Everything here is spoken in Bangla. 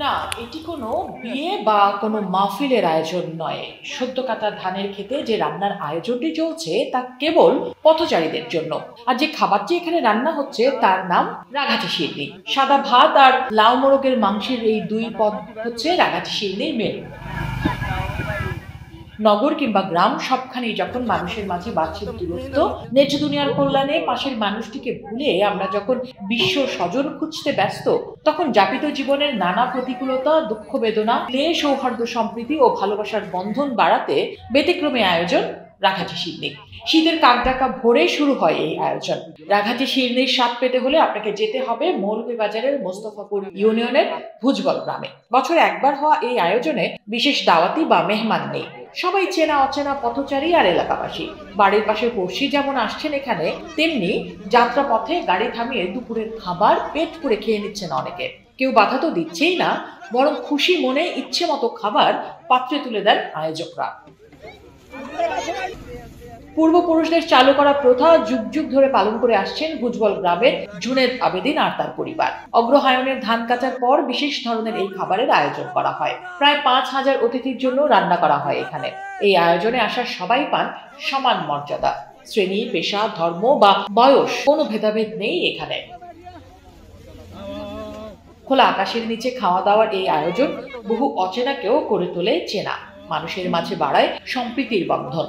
না, এটি কোনো বিয়ে বা কোনো মাহফিলের আয়োজন নয়। সদ্য কাটা ধানের ক্ষেতে যে রান্নার আয়োজনটি চলছে তা কেবল পথচারীদের জন্য। আর যে খাবারটি এখানে রান্না হচ্ছে তার নাম রাঘাটি শিরনি। সাদা ভাত আর লাউ মোরগের মাংসের এই দুই পদ হচ্ছে রাঘাটি শিরনির মেনু। নগর কিংবা গ্রাম সবখানেই যখন মানুষের মাঝে বাড়ছে দূরত্ব, নেট দুনিয়ার কল্যাণে পাশের মানুষটিকে ভুলে আমরা যখন বিশ্ব স্বজন খুঁজতে ব্যস্ত, তখন যাপিত জীবনের নানা প্রতিকূলতা, দুঃখ বেদনা, ক্লেশ, সৌহার্দ্য, সম্প্রীতি ও ভালোবাসার বন্ধন বাড়াতে ব্যতিক্রমী আয়োজন রাঘাটি শিরনি। শীতের কাকডাকা ভোরে শুরু হয় এই আয়োজন। রাঘাটি শিরনির স্বাদ পেতে হলে আপনাকে যেতে হবে মৌলভীবাজারের মোস্তফাপুর ইউনিয়নের ভুজবল গ্রামে। বছরে একবার হওয়া এই আয়োজনে বিশেষ দাওয়াতি বা মেহমান নেই। সবাই চেনা অচেনা পথচারী আর এলাকাবাসী। বাড়ির পাশে পড়শি যেমন আসছেন এখানে, তেমনি যাত্রা পথে গাড়ি থামিয়ে দুপুরের খাবার পেট পুরে খেয়ে নিচ্ছেন অনেকে। কেউ বাধা তো দিচ্ছেই না, বরং খুশি মনে ইচ্ছে মতো খাবার পাত্রে তুলে দেন আয়োজকরা। পূর্বপুরুষদের চালু করা প্রথা যুগ যুগ ধরে পালন করে আসছেন ভুজবল গ্রামের জুনেদ আবেদিন আর তার পরিবার। অগ্রহায়ণের ধান কাটার পর বিশেষ ধরনের এই খাবারের আয়োজন করা হয়। প্রায় 5,000 অতিথির জন্য রান্না করা হয় এখানে। এই আয়োজনে আসা সবাই পান সমান মর্যাদা। শ্রেণী, পেশা, ধর্ম বা বয়স কোনো ভেদাভেদ নেই এখানে। খোলা আকাশের নিচে খাওয়া দাওয়ার এই আয়োজন বহু অচেনাকেও করে তোলে চেনা, মানুষের মাঝে বাড়ায় সম্প্রীতির বন্ধন।